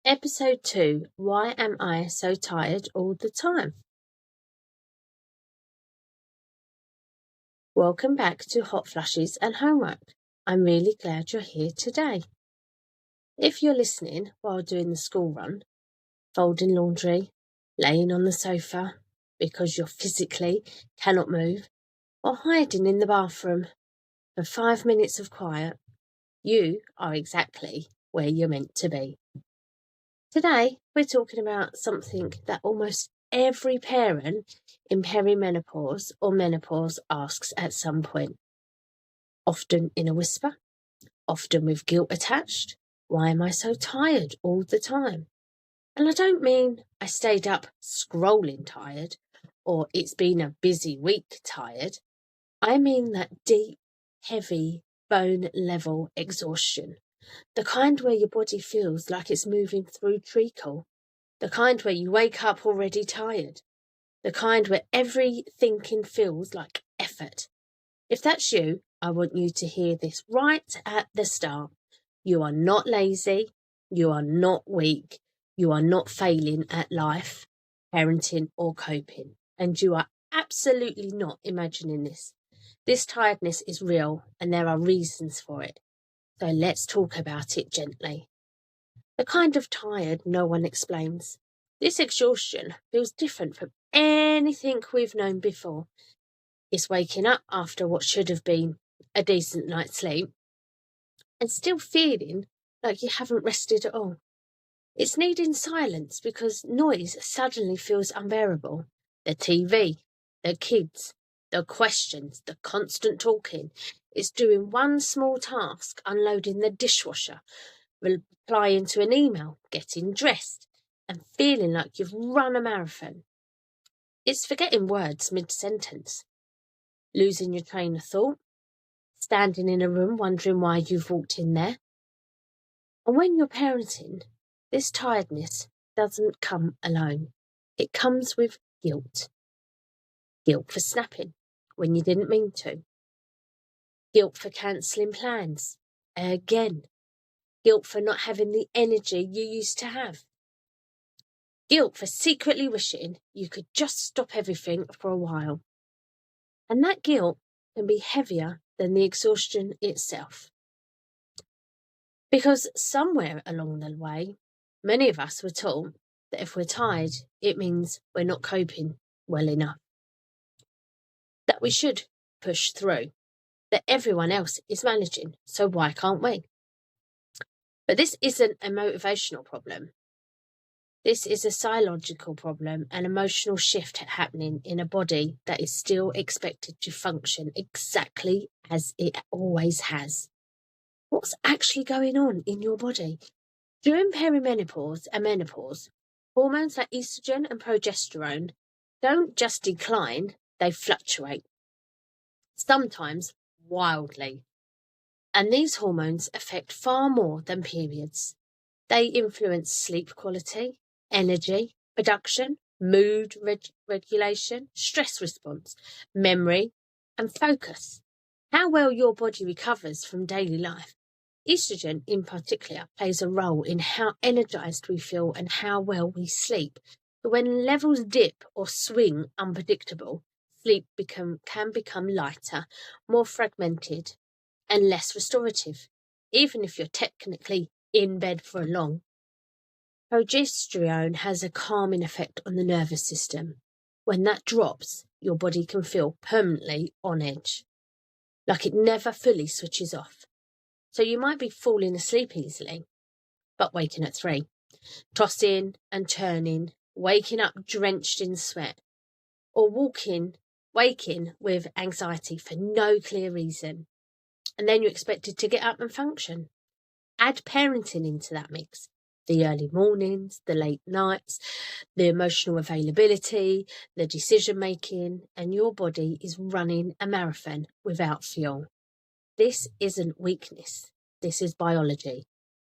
Episode 2, Why Am I So Tired All the Time? Welcome back to Hot Flushes and Homework. I'm really glad you're here today. If you're listening while doing the school run, folding laundry, laying on the sofa because you physically cannot move, or hiding in the bathroom for 5 minutes of quiet, you are exactly where you're meant to be. Today, we're talking about something that almost every parent in perimenopause or menopause asks at some point. Often in a whisper, often with guilt attached. Why am I so tired all the time? And I don't mean I stayed up scrolling tired or it's been a busy week tired. I mean that deep, heavy, bone level exhaustion. The kind where your body feels like it's moving through treacle. The kind where you wake up already tired. The kind where every thinking feels like effort. If that's you, I want you to hear this right at the start. You are not lazy. You are not weak. You are not failing at life, parenting, or coping. And you are absolutely not imagining this. This tiredness is real and there are reasons for it. So let's talk about it gently. The kind of tired no one explains. This exhaustion feels different from anything we've known before. It's waking up after what should have been a decent night's sleep and still feeling like you haven't rested at all. It's needing silence because noise suddenly feels unbearable. The TV, the kids, the questions, the constant talking. It's doing one small task, unloading the dishwasher, replying to an email, getting dressed, and feeling like you've run a marathon. It's forgetting words mid-sentence, losing your train of thought, standing in a room wondering why you've walked in there. And when you're parenting, this tiredness doesn't come alone. It comes with guilt. Guilt for snapping when you didn't mean to. Guilt for cancelling plans. Again. Guilt for not having the energy you used to have. Guilt for secretly wishing you could just stop everything for a while. And that guilt can be heavier than the exhaustion itself. Because somewhere along the way, many of us were taught that if we're tired, it means we're not coping well enough. That we should push through. That everyone else is managing, so why can't we? But this isn't a motivational problem. This is a psychological problem, an emotional shift happening in a body that is still expected to function exactly as it always has. What's actually going on in your body? During perimenopause and menopause, hormones like estrogen and progesterone don't just decline, they fluctuate. Sometimes wildly. And these hormones affect far more than periods. They influence sleep quality, energy, production, mood regulation, stress response, memory, and focus. How well your body recovers from daily life. Estrogen, in particular, plays a role in how energized we feel and how well we sleep. But when levels dip or swing unpredictable, sleep can become lighter, more fragmented, and less restorative, even if you're technically in bed for long. Progesterone has a calming effect on the nervous system. When that drops, your body can feel permanently on edge, like it never fully switches off. So you might be falling asleep easily, but waking at 3, tossing and turning, waking up drenched in sweat, or waking with anxiety for no clear reason. And then you're expected to get up and function. Add parenting into that mix. The early mornings, the late nights, the emotional availability, the decision making, and your body is running a marathon without fuel. This isn't weakness. This is biology,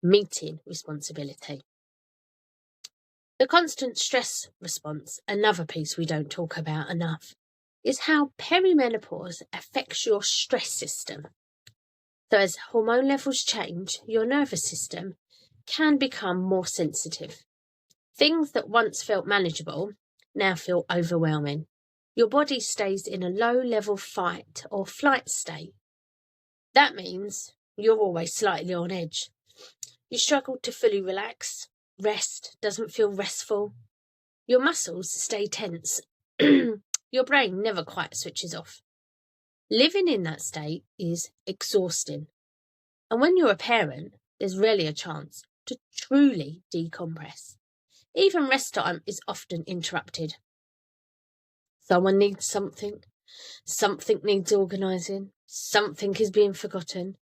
meeting responsibility. The constant stress response, another piece we don't talk about enough, is how perimenopause affects your stress system. So as hormone levels change, your nervous system can become more sensitive. Things that once felt manageable now feel overwhelming. Your body stays in a low-level fight or flight state. That means you're always slightly on edge. You struggle to fully relax. Rest doesn't feel restful. Your muscles stay tense. Your brain never quite switches off. Living in that state is exhausting. And when you're a parent, there's rarely a chance to truly decompress. Even rest time is often interrupted. Someone needs something. Something needs organising. Something is being forgotten.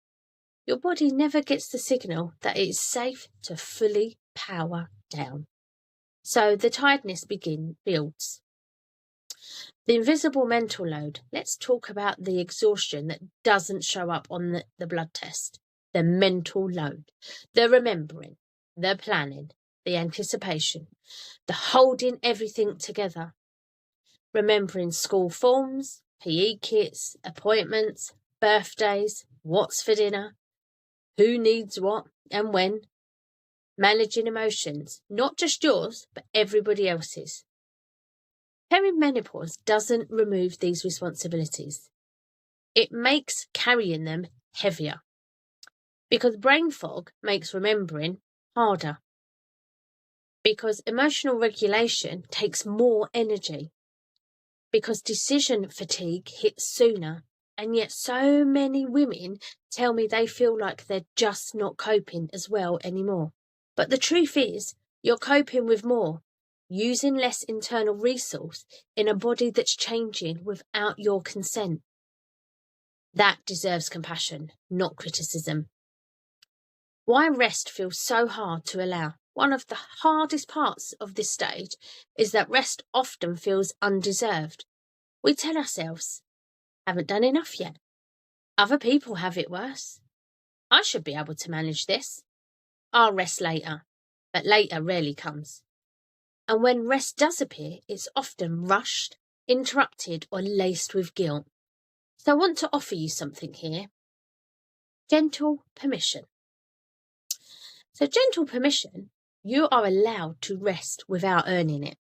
Your body never gets the signal that it is safe to fully power down. So the tiredness builds. The invisible mental load. Let's talk about the exhaustion that doesn't show up on the blood test. The mental load. The remembering. The planning. The anticipation. The holding everything together. Remembering school forms, PE kits, appointments, birthdays, what's for dinner, who needs what and when. Managing emotions, not just yours, but everybody else's. Perimenopause doesn't remove these responsibilities. It makes carrying them heavier. Because brain fog makes remembering harder. Because emotional regulation takes more energy. Because decision fatigue hits sooner. And yet so many women tell me they feel like they're just not coping as well anymore. But the truth is, you're coping with more, using less internal resource in a body that's changing without your consent. That deserves compassion, not criticism. Why rest feels so hard to allow? One of the hardest parts of this stage is that rest often feels undeserved. We tell ourselves, haven't done enough yet. Other people have it worse. I should be able to manage this. I'll rest later, but later rarely comes. And when rest does appear, it's often rushed, interrupted, or laced with guilt. So I want to offer you something here. Gentle permission. So gentle permission, you are allowed to rest without earning it.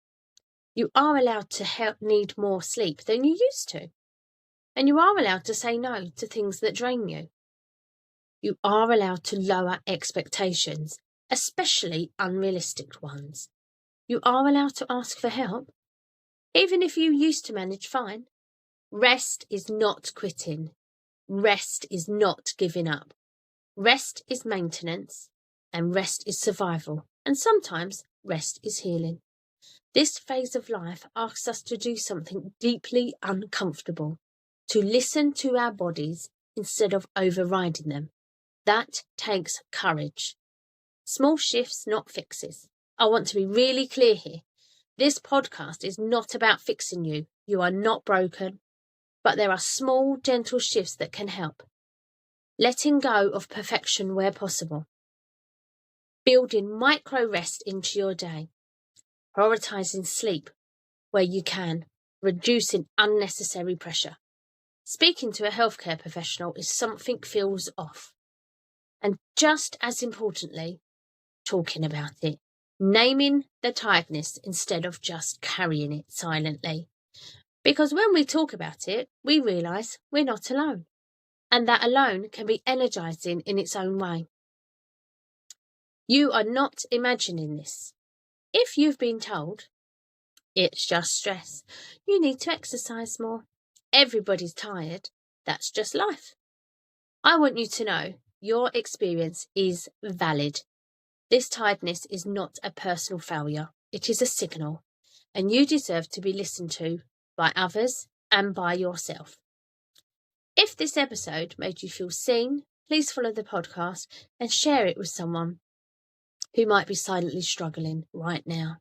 You are allowed to need more sleep than you used to. And you are allowed to say no to things that drain you. You are allowed to lower expectations, especially unrealistic ones. You are allowed to ask for help, even if you used to manage fine. Rest is not quitting. Rest is not giving up. Rest is maintenance, and rest is survival, and sometimes rest is healing. This phase of life asks us to do something deeply uncomfortable, to listen to our bodies instead of overriding them. That takes courage. Small shifts, not fixes. I want to be really clear here. This podcast is not about fixing you. You are not broken. But there are small, gentle shifts that can help. Letting go of perfection where possible. Building micro rest into your day. Prioritising sleep where you can. Reducing unnecessary pressure. Speaking to a healthcare professional if something feels off. And just as importantly, talking about it. Naming the tiredness instead of just carrying it silently. Because when we talk about it, we realise we're not alone. And that alone can be energising in its own way. You are not imagining this. If you've been told, it's just stress, you need to exercise more, everybody's tired, that's just life. I want you to know your experience is valid. This tiredness is not a personal failure. It is a signal, and you deserve to be listened to by others and by yourself. If this episode made you feel seen, please follow the podcast and share it with someone who might be silently struggling right now.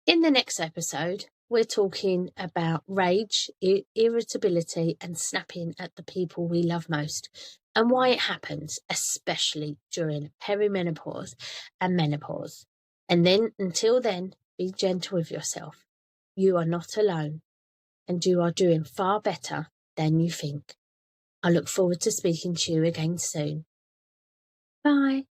In the next episode, we're talking about rage, irritability, and snapping at the people we love most, and why it happens, especially during perimenopause and menopause. And then, until then, be gentle with yourself. You are not alone, and you are doing far better than you think. I look forward to speaking to you again soon. Bye.